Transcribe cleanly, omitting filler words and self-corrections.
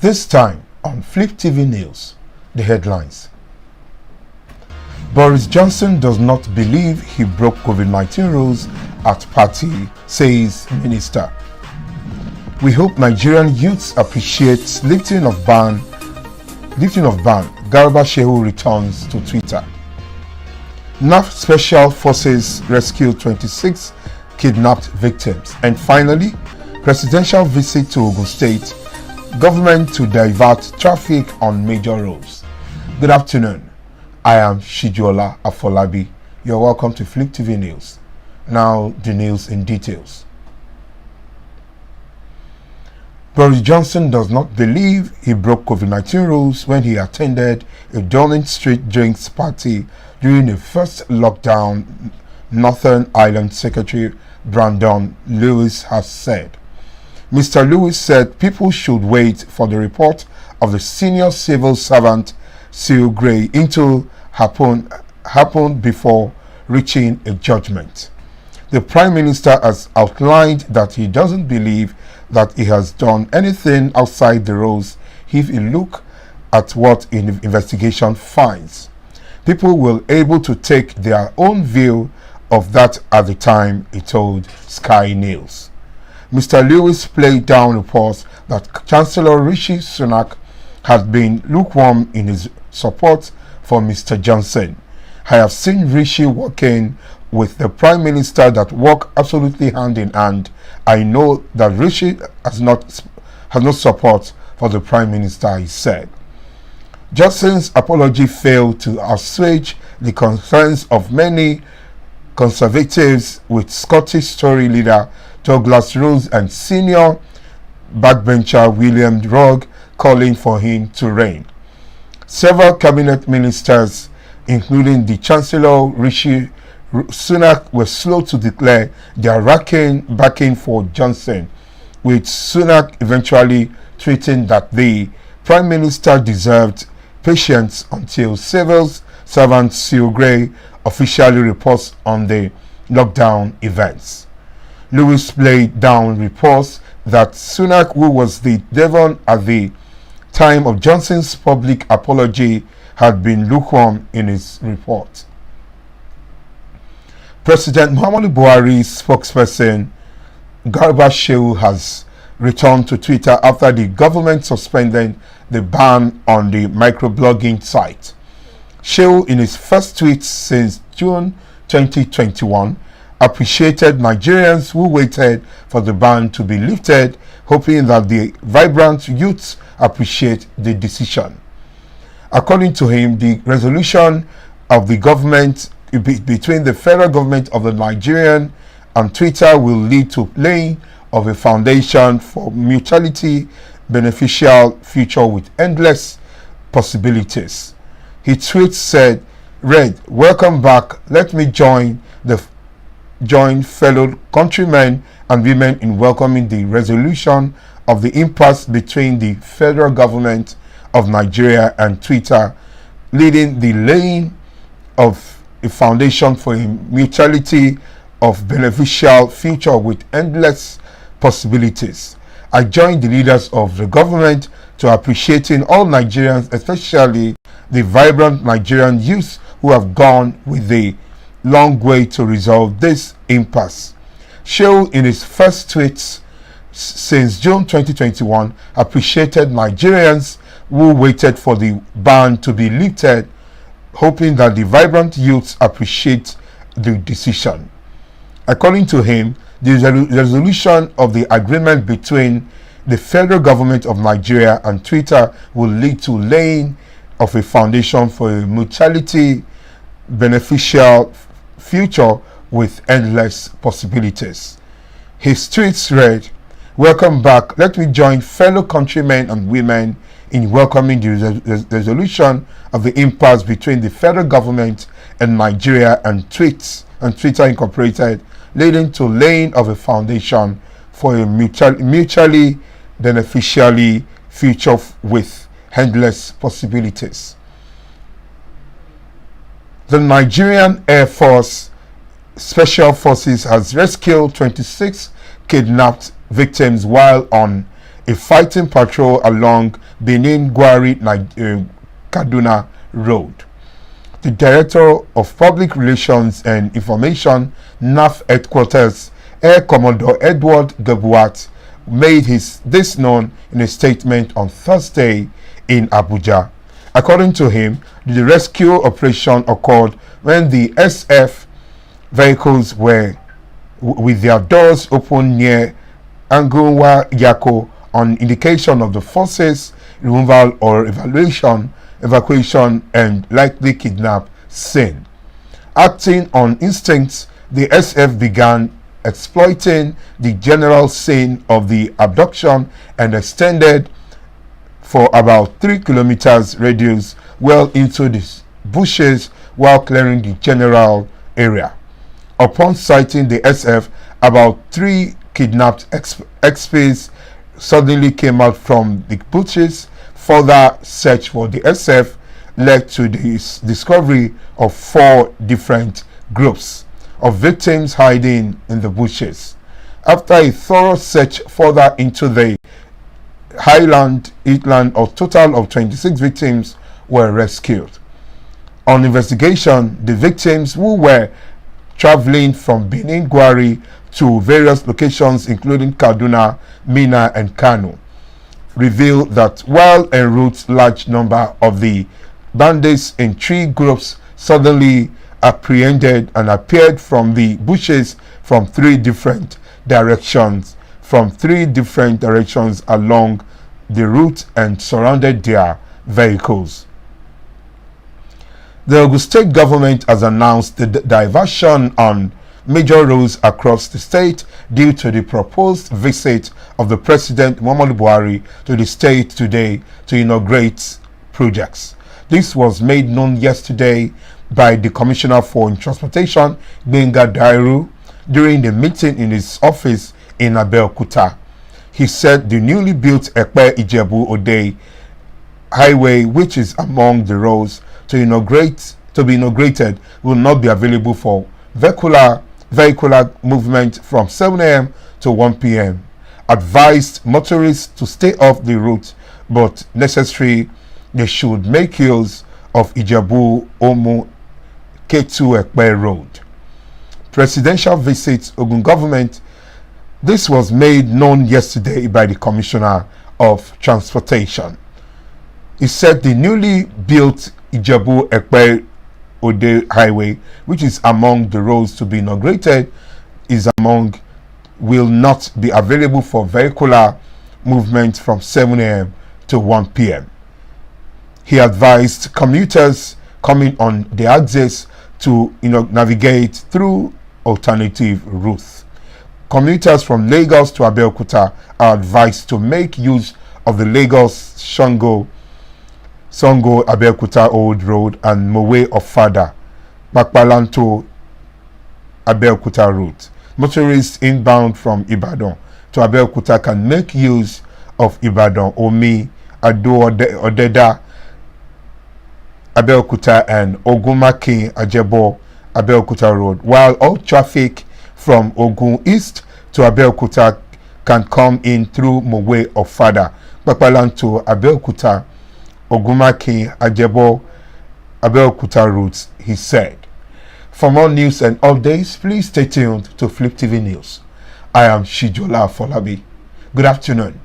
This time on Fliptv News, the headlines. Boris Johnson does not believe he broke COVID-19 rules at party, says Minister. We hope Nigerian youths appreciate lifting of ban. Garba Shehu returns to Twitter. NAF Special Forces rescue 26 kidnapped victims. And finally, presidential visit to Ogun State. Government to divert traffic on major roads. Good afternoon. I am Shijola Afolabi. You're welcome to Fliptv News. Now the news in details. Boris Johnson does not believe he broke COVID-19 rules when he attended a Downing Street drinks party during the first lockdown, Northern Ireland Secretary Brandon Lewis has said. Mr. Lewis said people should wait for the report of the senior civil servant Seal Gray into happen before reaching a judgment. The Prime Minister has outlined that he doesn't believe that he has done anything outside the rules if you look at what an investigation finds. People will be able to take their own view of that at the time, he told Sky News. Mr. Lewis played down reports that Chancellor Rishi Sunak had been lukewarm in his support for Mr. Johnson. I have seen Rishi working with the Prime Minister that work absolutely hand in hand. I know that Rishi has no support for the Prime Minister, he said. Johnson's apology failed to assuage the concerns of many Conservatives, with Scottish Tory leader Douglas Rose and senior backbencher William Rugg calling for him to reign. Several cabinet ministers, including the Chancellor Rishi Sunak, were slow to declare their backing for Johnson, with Sunak eventually tweeting that the Prime Minister deserved patience until civil servant Seal Gray officially reports on the lockdown events. Lewis played down reports that Sunak, who was the Devon at the time of Johnson's public apology, had been lukewarm in his report. President Muhammadu Buhari's spokesperson Garba Shehu has returned to Twitter after the government suspended the ban on the microblogging site. Shehu, in his first tweet since June 2021, appreciated Nigerians who waited for the ban to be lifted, hoping that the vibrant youths appreciate the decision. According to him, the resolution of the government between the federal government of the Nigerian and Twitter will lead to laying of a foundation for mutually beneficial future with endless possibilities. His tweet said, "Read, welcome back. Let me join fellow countrymen and women in welcoming the resolution of the impasse between the federal government of Nigeria and Twitter, leading the laying of a foundation for a mutuality of beneficial future with endless possibilities. I join the leaders of the government to appreciating all Nigerians, especially the vibrant Nigerian youth who have gone with the long way to resolve this impasse." Shehu, in his first tweets since June 2021, appreciated Nigerians who waited for the ban to be lifted, hoping that the vibrant youths appreciate the decision. According to him, the resolution of the agreement between the federal government of Nigeria and Twitter will lead to laying of a foundation for a mutuality beneficial future with endless possibilities. His tweets read, "Welcome back. Let me join fellow countrymen and women in welcoming the resolution of the impasse between the federal government and Nigeria and Twitter Incorporated, leading to laying of a foundation for a mutually beneficial future with endless possibilities." The Nigerian Air Force Special Forces has rescued 26 kidnapped victims while on a fighting patrol along Benin Gwari Kaduna Road. The Director of Public Relations and Information, NAF Headquarters, Air Commodore Edward Gabuat, made this known in a statement on Thursday in Abuja. According to him, the rescue operation occurred when the SF vehicles were with their doors open near Angunwa Yako on indication of the forces removal or evacuation and likely kidnap scene. Acting on instincts, the SF began exploiting the general scene of the abduction and extended for about 3 kilometers radius well into the bushes while clearing the general area. Upon sighting the SF, about 3 kidnapped XPs suddenly came out from the bushes. Further search for the SF led to the discovery of 4 different groups of victims hiding in the bushes. After a thorough search further into the highland, a total of 26 victims were rescued. On investigation, the victims, who were traveling from Benin Gwari to various locations including Kaduna, Minna and Kano, revealed that while en route, large number of the bandits in 3 groups suddenly apprehended and appeared from the bushes from 3 different directions along the route and surrounded their vehicles. The Ogun State government has announced the diversion on major roads across the state due to the proposed visit of the President Muhammadu Buhari to the state today to inaugurate projects. This was made known yesterday by the Commissioner for Transportation, Gbenga Dairu, during the meeting in his office in Abeokuta. He said the newly built Epe Ijebu Ode highway, which is among the roads to be inaugurated, will not be available for vehicular movement from 7 a.m. to 1 p.m. Advised motorists to stay off the route, but necessary they should make use of Ijebu Omu Ketu Ekpe Road. Presidential visit Ogun government. This was made known yesterday by the Commissioner of Transportation. He said the newly built Ijebu Ekpe Ode highway, which is among the roads to be inaugurated, will not be available for vehicular movement from 7 a.m. to 1 p.m. He advised commuters coming on the axis to navigate through alternative routes. Commuters from Lagos to Abeokuta are advised to make use of the Lagos Songo Abeokuta Old Road and Mowe Ofada Bakpalan to Abeokuta route. Motorists inbound from Ibadan to Abeokuta can make use of Ibadan, Omi, Ado Odeda, Abeokuta and Ogumaki Ajebo Abeokuta Road, while all traffic from Ogun East to Abeokuta can come in through Mowe Ofada Bakpalan to Abeokuta, Ogumaki Ajebo Abeokuta routes, he said. For more news and updates, please stay tuned to Fliptv News. I am Shijola Folabi. Good afternoon.